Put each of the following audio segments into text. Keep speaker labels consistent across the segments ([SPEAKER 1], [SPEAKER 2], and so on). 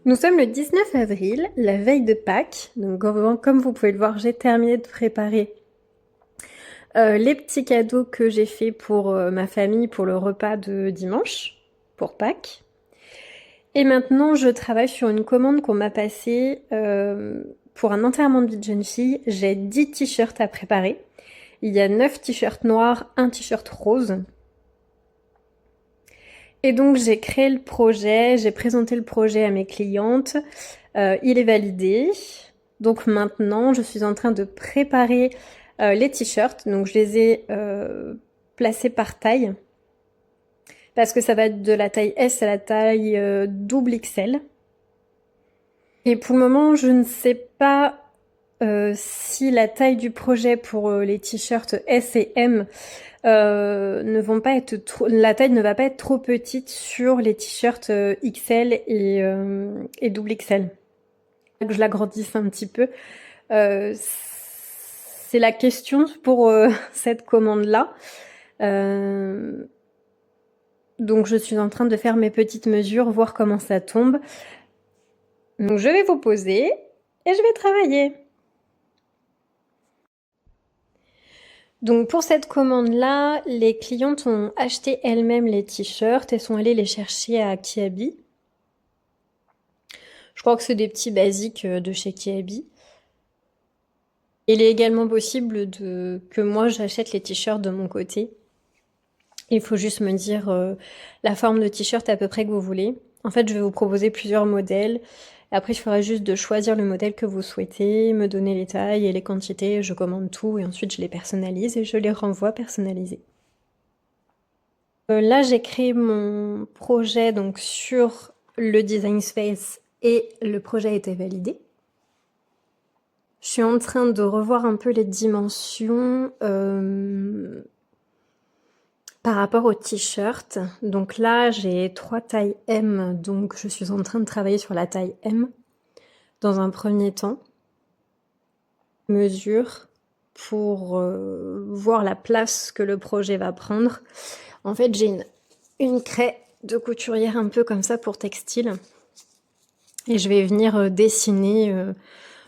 [SPEAKER 1] Nous sommes le 19 avril, la veille de Pâques. Donc, comme vous pouvez le voir, j'ai terminé de préparer les petits cadeaux que j'ai fait pour ma famille pour le repas de dimanche, pour Pâques. Et maintenant, je travaille sur une commande qu'on m'a passée pour un enterrement de vie de jeune fille. J'ai 10 t-shirts à préparer. Il y a 9 t-shirts noirs, un t-shirt rose. Et donc j'ai créé le projet, j'ai présenté le projet à mes clientes, il est validé. Donc maintenant je suis en train de préparer les t-shirts, donc je les ai placés par taille, parce que ça va être de la taille S à la taille double XL. Et pour le moment je ne sais pas si la taille du projet pour les t-shirts S et M ne vont pas être trop, la taille ne va pas être trop petite sur les t-shirts XL et double XL. Que je l'agrandisse un petit peu. C'est la question pour cette commande-là. Donc je suis en train de faire mes petites mesures, voir comment ça tombe. Donc je vais vous poser et je vais travailler. Donc pour cette commande-là, les clientes ont acheté elles-mêmes les t-shirts et sont allées les chercher à Kiabi. Je crois que c'est des petits basiques de chez Kiabi. Il est également possible que moi j'achète les t-shirts de mon côté. Il faut juste me dire la forme de t-shirt à peu près que vous voulez. En fait, je vais vous proposer plusieurs modèles. Après, il faudra juste de choisir le modèle que vous souhaitez, me donner les tailles et les quantités. Je commande tout et ensuite je les personnalise et je les renvoie personnalisés. Là, j'ai créé mon projet donc sur le Design Space et le projet a été validé. Je suis en train de revoir un peu les dimensions par rapport au t-shirt. Donc là, j'ai 3 tailles M, donc je suis en train de travailler sur la taille M dans un premier temps. Mesure pour voir la place que le projet va prendre. En fait, j'ai une craie de couturière un peu comme ça pour textile. Et je vais venir dessiner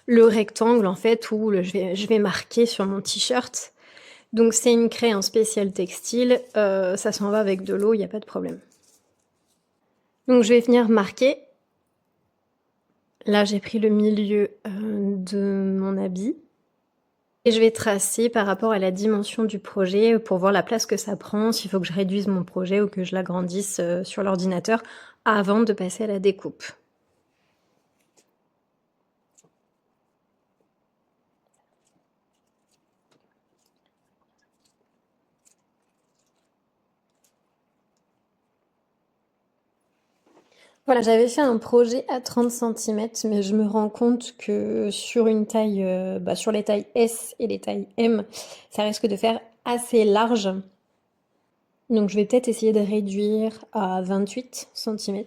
[SPEAKER 1] le rectangle en fait où je vais marquer sur mon t-shirt. Donc c'est une craie en spécial textile, ça s'en va avec de l'eau, il n'y a pas de problème. Donc je vais venir marquer. Là j'ai pris le milieu de mon habit. Et je vais tracer par rapport à la dimension du projet pour voir la place que ça prend, s'il faut que je réduise mon projet ou que je l'agrandisse sur l'ordinateur avant de passer à la découpe. Voilà, j'avais fait un projet à 30 cm, mais je me rends compte que sur une taille, sur les tailles S et les tailles M, ça risque de faire assez large. Donc je vais peut-être essayer de réduire à 28 cm.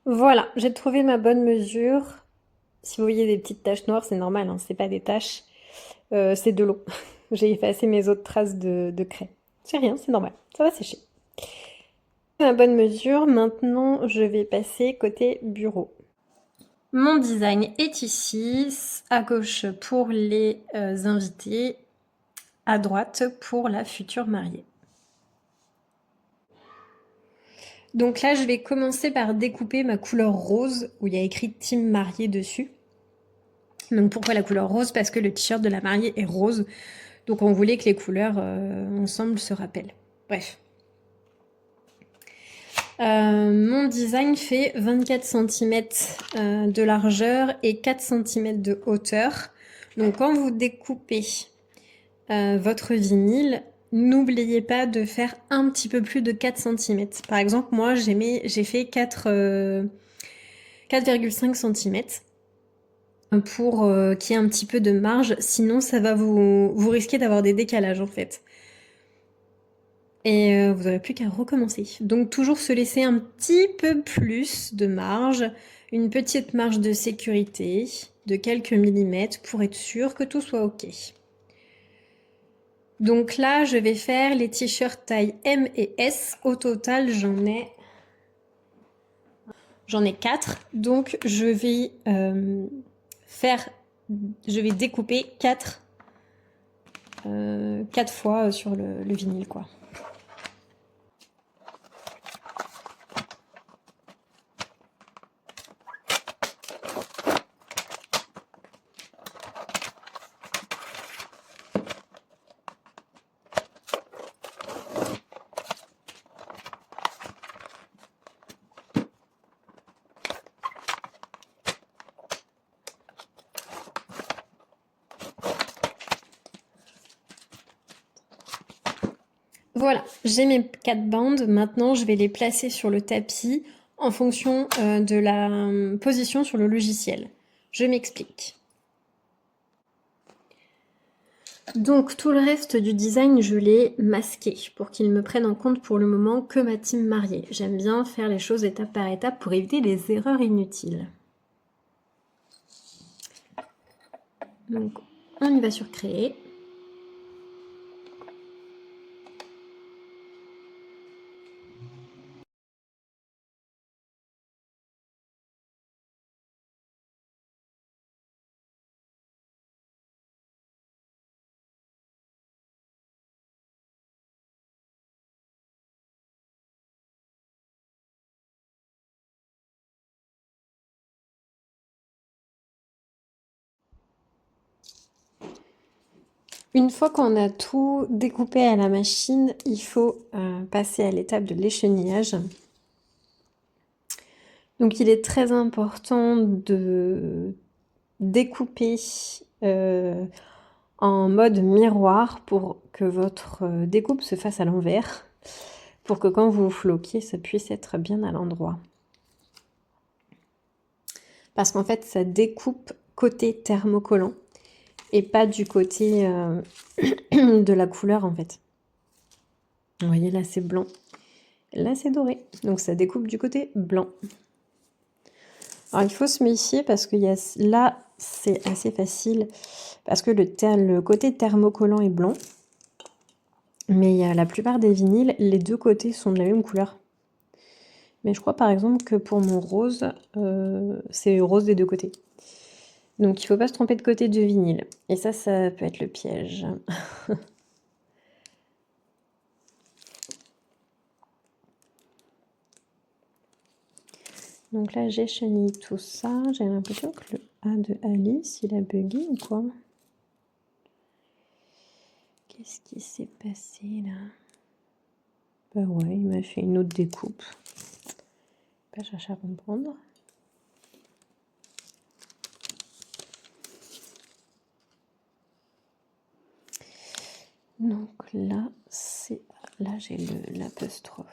[SPEAKER 1] Voilà, j'ai trouvé ma bonne mesure. Si vous voyez des petites taches noires, c'est normal, hein, c'est pas des taches, c'est de l'eau. J'ai effacé mes autres traces de craie. C'est rien, c'est normal, ça va sécher. Ma bonne mesure, maintenant je vais passer côté bureau. Mon design est ici, à gauche pour les invités, à droite pour la future mariée. Donc là, je vais commencer par découper ma couleur rose, où il y a écrit Team mariée dessus. Donc pourquoi la couleur rose? Parce que le t-shirt de la mariée est rose, donc on voulait que les couleurs ensemble se rappellent. Bref. Mon design fait 24 cm de largeur et 4 cm de hauteur. Donc quand vous découpez votre vinyle, n'oubliez pas de faire un petit peu plus de 4 cm. Par exemple, moi j'ai fait 4,5 cm pour qu'il y ait un petit peu de marge, sinon ça va vous risquez d'avoir des décalages en fait. Et vous n'aurez plus qu'à recommencer. Donc toujours se laisser un petit peu plus de marge, une petite marge de sécurité de quelques millimètres pour être sûr que tout soit ok. Donc là, je vais faire les t-shirts taille M et S. Au total, j'en ai J'en ai 4, donc je vais découper 4 fois sur le vinyle, quoi. Voilà, j'ai mes 4 bandes. Maintenant, je vais les placer sur le tapis en fonction de la position sur le logiciel. Je m'explique. Donc, tout le reste du design, je l'ai masqué pour qu'il me prenne en compte pour le moment que ma team mariée. J'aime bien faire les choses étape par étape pour éviter les erreurs inutiles. Donc, on y va sur créer. Une fois qu'on a tout découpé à la machine, il faut passer à l'étape de l'échenillage. Donc il est très important de découper en mode miroir pour que votre découpe se fasse à l'envers, pour que quand vous floquez, ça puisse être bien à l'endroit. Parce qu'en fait, ça découpe côté thermocollant et pas du côté de la couleur en fait. Vous voyez, là c'est blanc, là c'est doré, donc ça découpe du côté blanc. Alors il faut se méfier parce que là c'est assez facile parce que le côté thermocollant est blanc, mais il y a la plupart des vinyles, les deux côtés sont de la même couleur. Mais je crois par exemple que pour mon rose, c'est rose des deux côtés. Donc il ne faut pas se tromper de côté de vinyle. Et ça peut être le piège. Donc là, j'ai chenillé tout ça. J'ai l'impression que le A de Alice, il a bugué ou quoi? Qu'est-ce qui s'est passé là? Bah ouais, il m'a fait une autre découpe. Pas chercher à comprendre. Donc là, j'ai l'apostrophe.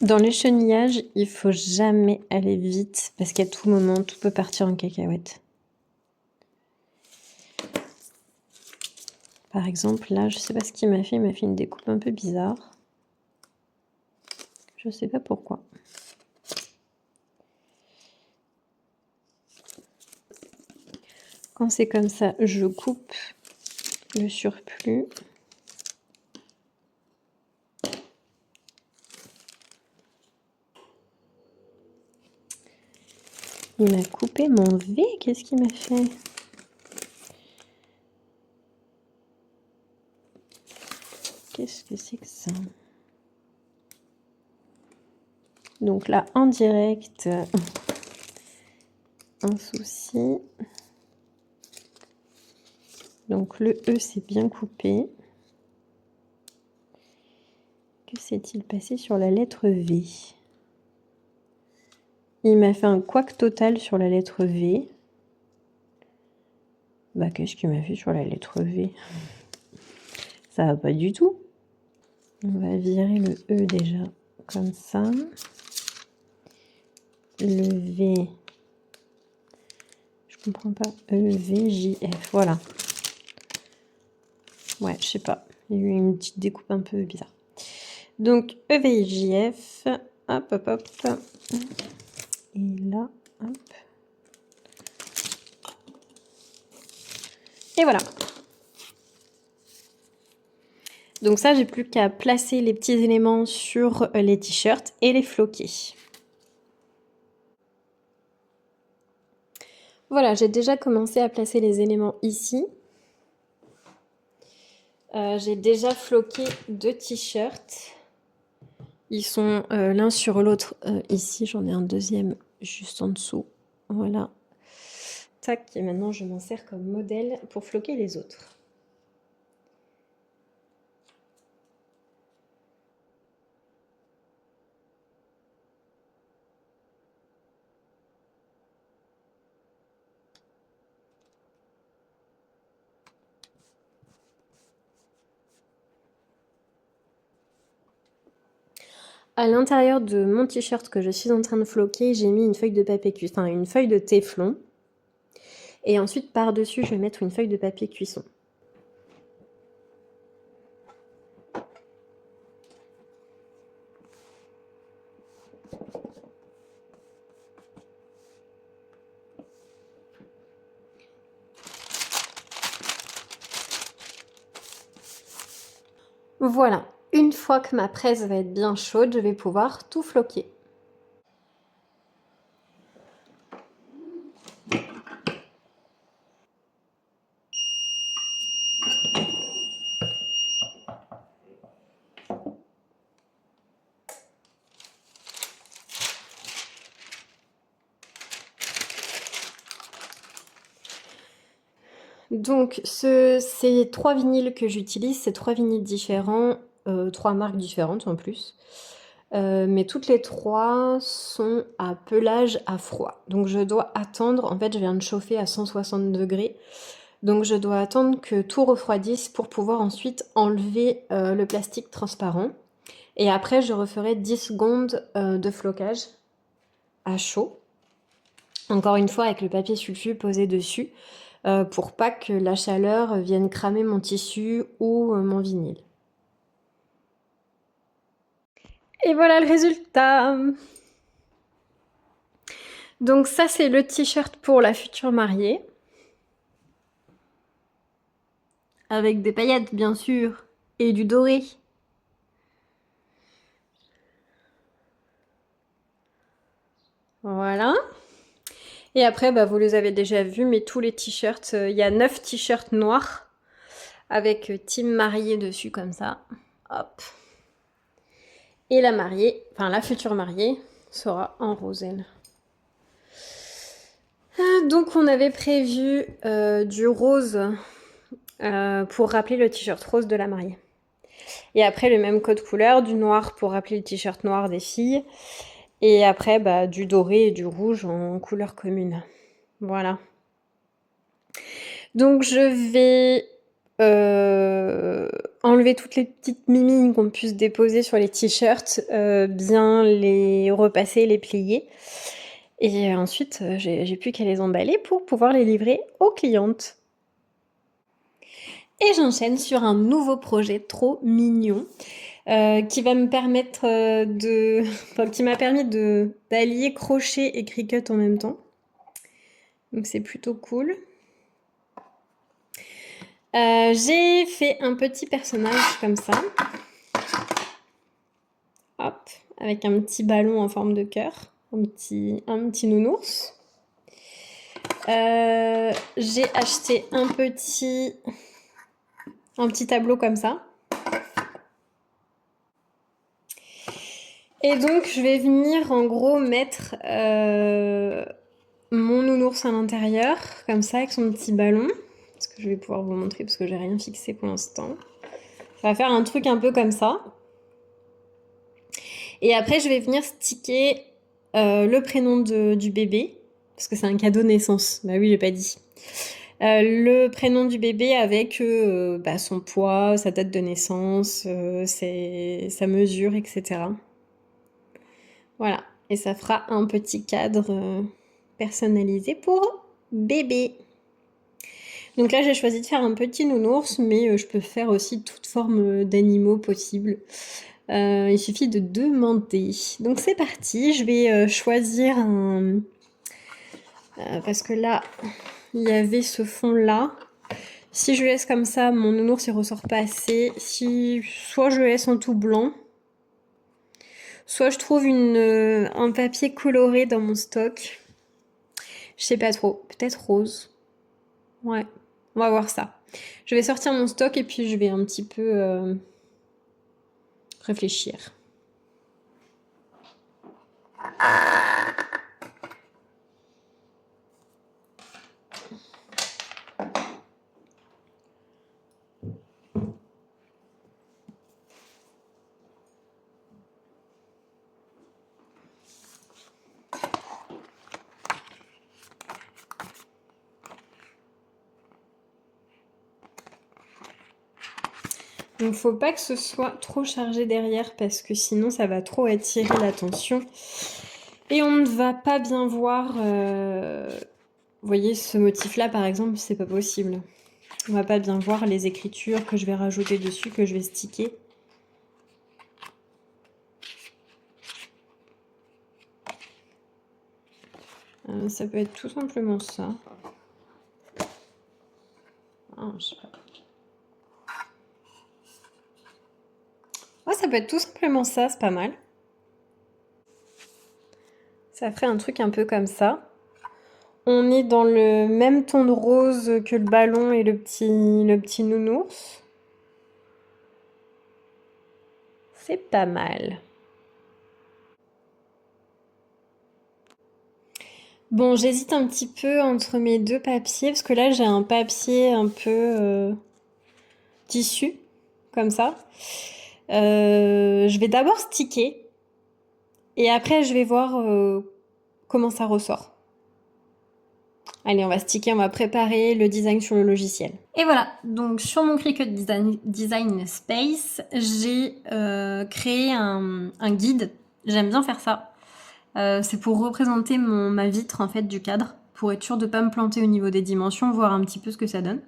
[SPEAKER 1] Dans l'échenillage, il faut jamais aller vite parce qu'à tout moment, tout peut partir en cacahuète. Par exemple, là, je sais pas ce qu'il m'a fait. Il m'a fait une découpe un peu bizarre. Je sais pas pourquoi. Quand c'est comme ça, je coupe le surplus. Il m'a coupé mon V. Qu'est-ce qu'il m'a fait? Qu'est-ce que c'est que ça? Donc là, en direct, un souci. Donc le E, c'est bien coupé. Que s'est-il passé sur la lettre V? Il m'a fait un couac total sur la lettre V. Bah, qu'est-ce qu'il m'a fait sur la lettre V? Ça va pas du tout. On va virer le E déjà comme ça. Le V. Je comprends pas. E, V, J, F. Voilà. Ouais, je sais pas. Il y a eu une petite découpe un peu bizarre. Donc EVJF, hop, hop, hop. Et là, hop. Et voilà. Donc ça, j'ai plus qu'à placer les petits éléments sur les t-shirts et les floquer. Voilà, j'ai déjà commencé à placer les éléments ici. J'ai déjà floqué 2 t-shirts. Ils sont l'un sur l'autre ici. J'en ai un deuxième juste en dessous. Voilà. Tac, et maintenant je m'en sers comme modèle pour floquer les autres. À l'intérieur de mon t-shirt que je suis en train de floquer, j'ai mis une feuille de papier cuisson, enfin une feuille de téflon. Et ensuite, par-dessus, je vais mettre une feuille de papier cuisson. Voilà, une fois que ma presse va être bien chaude, je vais pouvoir tout floquer. Donc ces 3 vinyles que j'utilise, c'est 3 vinyles différents, 3 marques différentes en plus. Mais toutes les 3 sont à pelage à froid. Donc je dois attendre, en fait je viens de chauffer à 160 degrés, donc je dois attendre que tout refroidisse pour pouvoir ensuite enlever le plastique transparent. Et après je referai 10 secondes de flocage à chaud. Encore une fois avec le papier sulfu posé dessus, pour pas que la chaleur vienne cramer mon tissu ou mon vinyle. Et voilà le résultat! Donc ça c'est le t-shirt pour la future mariée. Avec des paillettes bien sûr, et du doré. Voilà. Et après, bah, vous les avez déjà vus, mais tous les t-shirts, il y a 9 t-shirts noirs avec team mariée dessus comme ça. Hop. Et la mariée, enfin la future mariée, sera en rose elle. Donc on avait prévu du rose pour rappeler le t-shirt rose de la mariée. Et après le même code couleur, du noir pour rappeler le t-shirt noir des filles. Et après bah, du doré et du rouge en couleur commune. Voilà. Donc je vais enlever toutes les petites mimines qu'on puisse déposer sur les t-shirts, bien les repasser, les plier. Et ensuite, j'ai plus qu'à les emballer pour pouvoir les livrer aux clientes. Et j'enchaîne sur un nouveau projet trop mignon qui va me permettre enfin, qui m'a permis d'allier crochet et Cricut en même temps. Donc c'est plutôt cool. J'ai fait un petit personnage comme ça. Hop, avec un petit ballon en forme de cœur. Un petit nounours. J'ai acheté un petit tableau comme ça. Et donc je vais venir en gros mettre mon nounours à l'intérieur, comme ça, avec son petit ballon. Parce que je vais pouvoir vous montrer parce que j'ai rien fixé pour l'instant. On va faire un truc un peu comme ça. Et après je vais venir sticker le prénom du bébé. Parce que c'est un cadeau naissance. Bah oui, j'ai pas dit. Le prénom du bébé avec bah, son poids, sa date de naissance, sa mesure, etc. Voilà. Et ça fera un petit cadre personnalisé pour bébé. Donc là, j'ai choisi de faire un petit nounours, mais je peux faire aussi toute forme d'animaux possible. Il suffit de demander. Donc c'est parti, je vais choisir un... parce que là, il y avait ce fond-là. Si je laisse comme ça, mon nounours il ressort pas assez. Si soit je le laisse en tout blanc, soit je trouve un papier coloré dans mon stock. Je sais pas trop, peut-être rose. Ouais, on va voir ça. Je vais sortir mon stock et puis je vais un petit peu réfléchir. Donc faut pas que ce soit trop chargé derrière parce que sinon ça va trop attirer l'attention. Et on ne va pas bien voir... Vous voyez ce motif-là par exemple, c'est pas possible. On va pas bien voir les écritures que je vais rajouter dessus, que je vais sticker. Ça peut être tout simplement ça. Ah, je sais pas. Ouais, ça peut être tout simplement ça, c'est pas mal. Ça ferait un truc un peu comme ça. On est dans le même ton de rose que le ballon et le petit nounours. C'est pas mal. Bon, j'hésite un petit peu entre mes deux papiers, parce que là j'ai un papier un peu tissu, comme ça. Je vais d'abord sticker, et après je vais voir comment ça ressort. Allez, on va sticker, on va préparer le design sur le logiciel. Et voilà, donc sur mon Cricut Design Space, j'ai créé un guide. J'aime bien faire ça. C'est pour représenter ma vitre en fait du cadre, pour être sûr de ne pas me planter au niveau des dimensions, voir un petit peu ce que ça donne.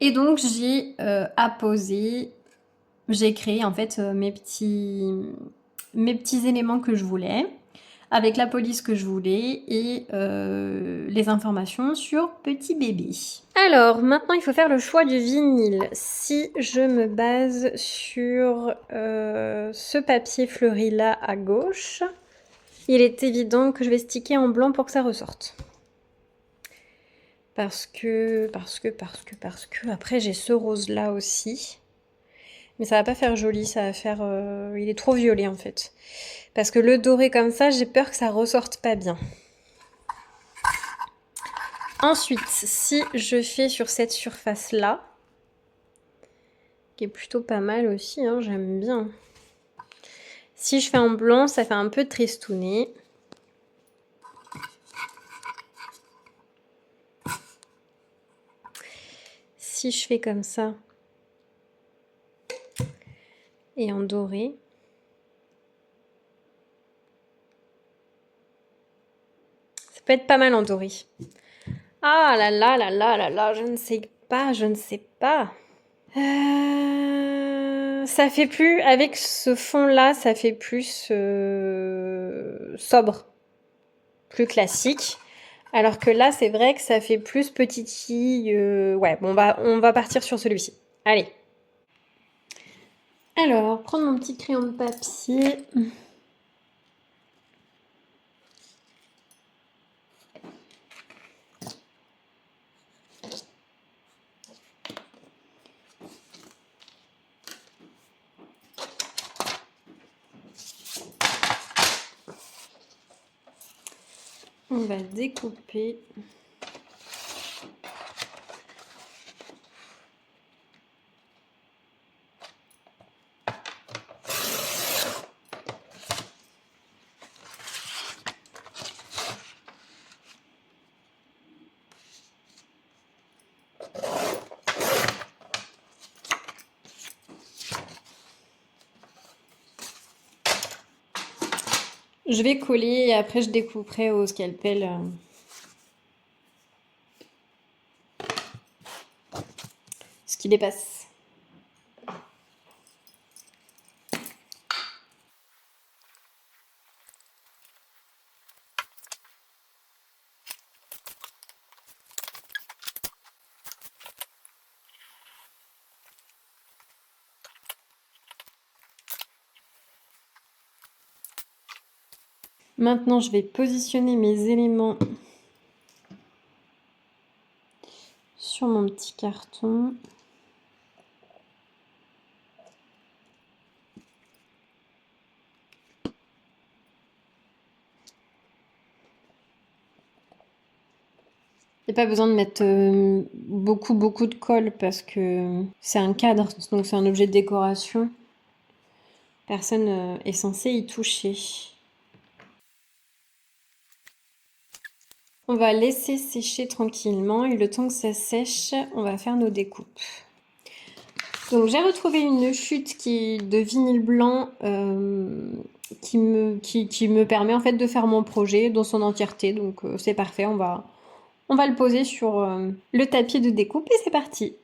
[SPEAKER 1] Et donc j'ai apposé, j'ai créé en fait mes petits éléments que je voulais, avec la police que je voulais et les informations sur petit bébé. Alors maintenant il faut faire le choix du vinyle. Si je me base sur ce papier fleuri là à gauche, il est évident que je vais sticker en blanc pour que ça ressorte. Parce que après j'ai ce rose là aussi. Mais ça va pas faire joli, ça va faire... il est trop violet en fait. Parce que le doré comme ça, j'ai peur que ça ressorte pas bien. Ensuite, si je fais sur cette surface là, qui est plutôt pas mal aussi, hein, j'aime bien. Si je fais en blanc, ça fait un peu tristouné. Si je fais comme ça, et en doré, ça peut être pas mal en doré. Ah là là là là là là, je ne sais pas, je ne sais pas. Ça fait plus, avec ce fond-là, ça fait plus sobre, plus classique. Alors que là, c'est vrai que ça fait plus petite fille. Ouais, bon, on va partir sur celui-ci. Allez. Alors, prendre mon petit crayon de papier. On va découper. Je vais coller et après je découperai au scalpel. qui dépasse. Maintenant, je vais positionner mes éléments sur mon petit carton. Il n'y a pas besoin de mettre beaucoup de colle parce que c'est un cadre, donc c'est un objet de décoration. Personne est censé y toucher. On va laisser sécher tranquillement et le temps que ça sèche, on va faire nos découpes. Donc j'ai retrouvé une chute de vinyle blanc qui me permet en fait de faire mon projet dans son entièreté. Donc c'est parfait, on va le poser sur le tapis de découpe et c'est parti.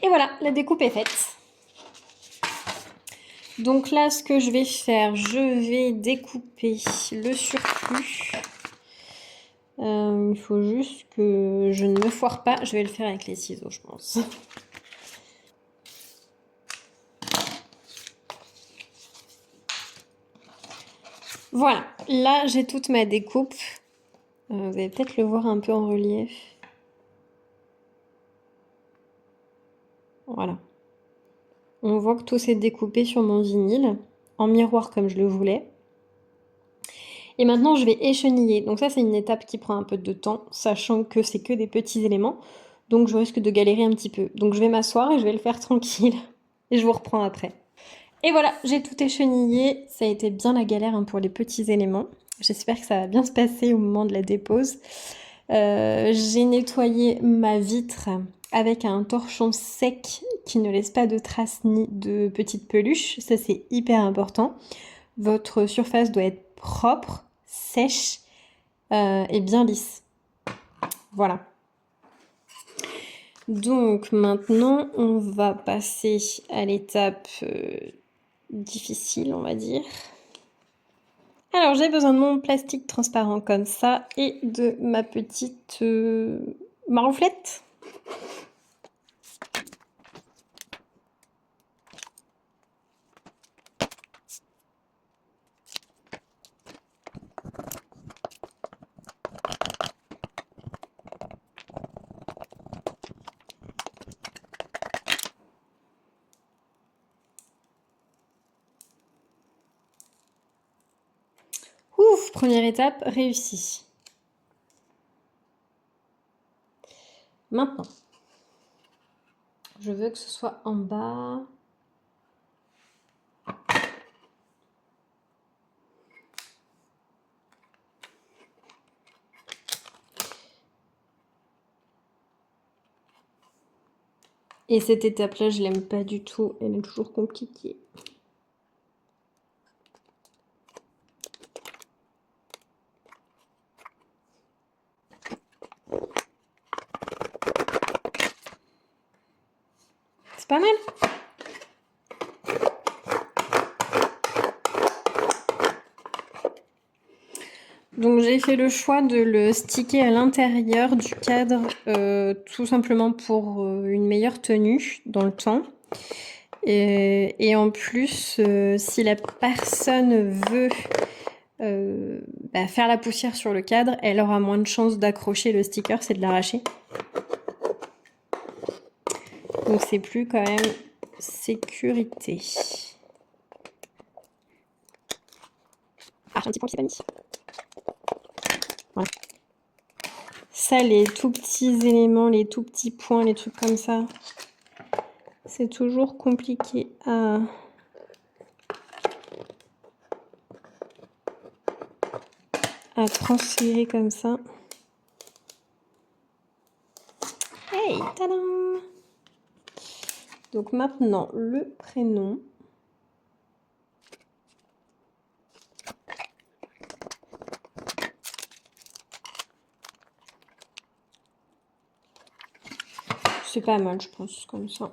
[SPEAKER 1] Et voilà, la découpe est faite. Donc là, ce que je vais faire, je vais découper le surplus. Il faut juste que je ne me foire pas. Je vais le faire avec les ciseaux, je pense. Voilà, là j'ai toute ma découpe. Vous allez peut-être le voir un peu en relief. Voilà. On voit que tout s'est découpé sur mon vinyle, en miroir comme je le voulais. Et maintenant, je vais écheniller. Donc ça, c'est une étape qui prend un peu de temps, sachant que c'est que des petits éléments. Donc je risque de galérer un petit peu. Donc je vais m'asseoir et je vais le faire tranquille. Et je vous reprends après. Et voilà, j'ai tout échenillé. Ça a été bien la galère pour les petits éléments. J'espère que ça va bien se passer au moment de la dépose. J'ai nettoyé ma vitre avec un torchon sec qui ne laisse pas de traces ni de petites peluches. Ça, c'est hyper important. Votre surface doit être propre, sèche et bien lisse. Voilà. Donc maintenant, on va passer à l'étape difficile, on va dire. Alors, j'ai besoin de mon plastique transparent comme ça et de ma petite marouflette. Ouf, première étape réussie. Maintenant, je veux que ce soit en bas. Et cette étape-là, je l'aime pas du tout. Elle est toujours compliquée. C'est pas mal. Donc j'ai fait le choix de le sticker à l'intérieur du cadre, tout simplement pour une meilleure tenue dans le temps. Et en plus, si la personne veut faire la poussière sur le cadre, elle aura moins de chances d'accrocher le sticker, c'est de l'arracher. Donc c'est plus quand même sécurité. Ah, j'ai un petit point qui s'est pas mis. Voilà. Ça, les tout petits éléments, les tout petits points, les trucs comme ça, c'est toujours compliqué à transférer comme ça. Hey, tadam! Donc maintenant, le prénom. C'est pas mal, je pense, comme ça.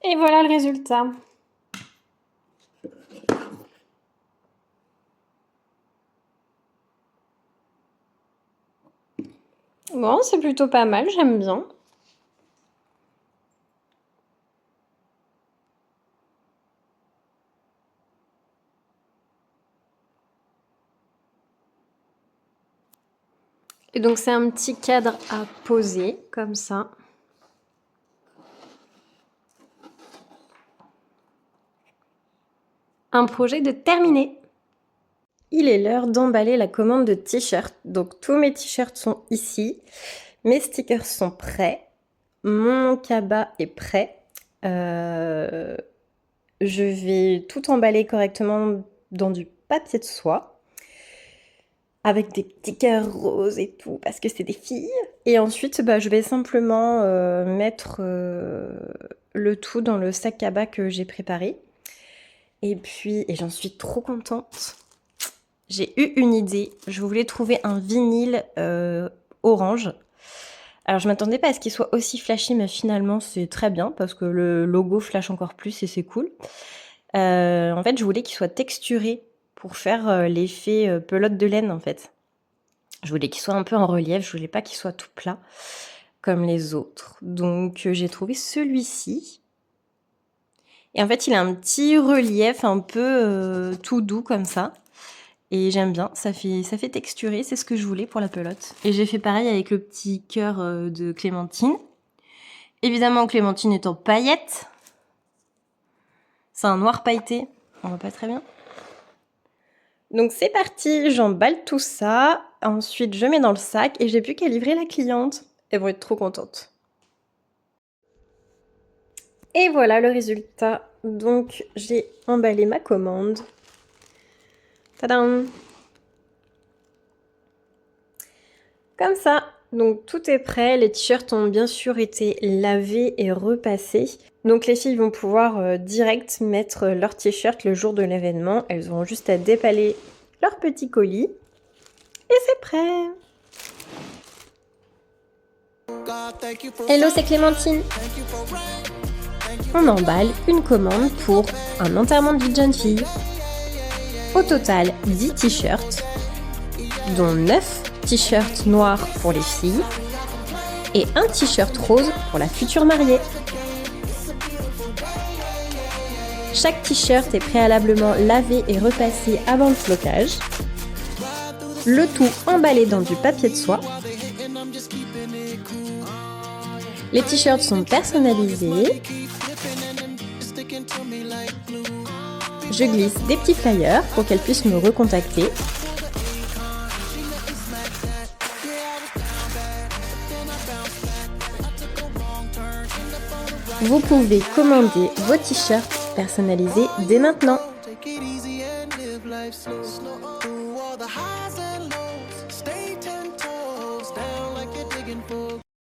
[SPEAKER 1] Et voilà le résultat. Bon, c'est plutôt pas mal, j'aime bien. Et donc c'est un petit cadre à poser, comme ça. Un projet de terminé. Il est l'heure d'emballer la commande de t-shirts. Donc tous mes t-shirts sont ici. Mes stickers sont prêts. Mon cabas est prêt. Je vais tout emballer correctement dans du papier de soie. Avec des petits cœurs roses et tout, parce que c'est des filles. Et ensuite, je vais simplement mettre le tout dans le sac cabas que j'ai préparé. Et j'en suis trop contente. J'ai eu une idée. Je voulais trouver un vinyle orange. Alors, je m'attendais pas à ce qu'il soit aussi flashy, mais finalement, c'est très bien, parce que le logo flash encore plus et c'est cool. En fait, je voulais qu'il soit texturé pour faire l'effet pelote de laine, en fait. Je voulais qu'il soit un peu en relief, je voulais pas qu'il soit tout plat comme les autres. Donc j'ai trouvé celui-ci. Et en fait, il a un petit relief un peu tout doux comme ça. Et j'aime bien, ça fait texturer, c'est ce que je voulais pour la pelote. Et j'ai fait pareil avec le petit cœur de Clémentine. Évidemment, Clémentine est en paillettes. C'est un noir pailleté, on voit pas très bien. Donc c'est parti, j'emballe tout ça. Ensuite, je mets dans le sac et j'ai plus qu'à livrer la cliente. Elles vont être trop contentes. Et voilà le résultat. Donc j'ai emballé ma commande. Tadam! Comme ça. Donc tout est prêt. Les t-shirts ont bien sûr été lavés et repassés. Donc les filles vont pouvoir direct mettre leur t-shirt le jour de l'événement. Elles auront juste à déballer leur petit colis. Et c'est prêt! Hello, c'est Clémentine. On emballe une commande pour un enterrement de vie de jeune fille. Au total, 10 t-shirts, dont 9 t-shirts noirs pour les filles et un t-shirt rose pour la future mariée. Chaque t-shirt est préalablement lavé et repassé avant le flocage. Le tout emballé dans du papier de soie. Les t-shirts sont personnalisés. Je glisse des petits flyers pour qu'elles puissent me recontacter. Vous pouvez commander vos t-shirts personnalisés dès maintenant.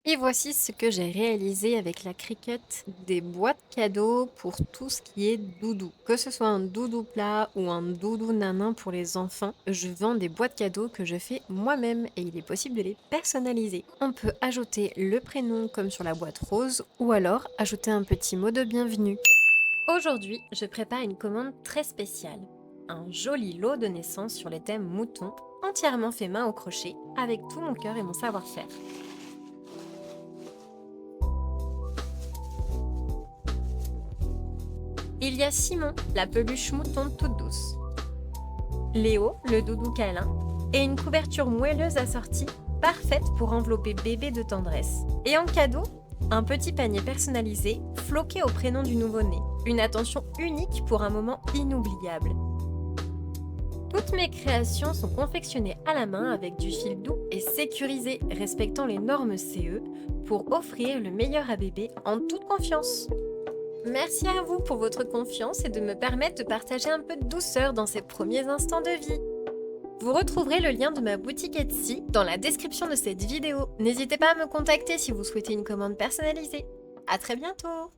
[SPEAKER 1] Et voici ce que j'ai réalisé avec la Cricut, des boîtes cadeaux pour tout ce qui est doudou. Que ce soit un doudou plat ou un doudou nanin pour les enfants, je vends des boîtes cadeaux que je fais moi-même et il est possible de les personnaliser. On peut ajouter le prénom comme sur la boîte rose ou alors ajouter un petit mot de bienvenue. Aujourd'hui, je prépare une commande très spéciale. Un joli lot de naissance sur les thèmes moutons, entièrement fait main au crochet, avec tout mon cœur et mon savoir-faire. Il y a Simon, la peluche mouton toute douce. Léo, le doudou câlin. Et une couverture moelleuse assortie, parfaite pour envelopper bébé de tendresse. Et en cadeau,
[SPEAKER 2] Un petit panier personnalisé, floqué au prénom du nouveau-né. Une attention unique pour un moment inoubliable. Toutes mes créations sont confectionnées à la main avec du fil doux et sécurisé, respectant les normes CE, pour offrir le meilleur à bébé en toute confiance. Merci à vous pour votre confiance et de me permettre de partager un peu de douceur dans ces premiers instants de vie. Vous retrouverez le lien de ma boutique Etsy dans la description de cette vidéo. N'hésitez pas à me contacter si vous souhaitez une commande personnalisée. À très bientôt!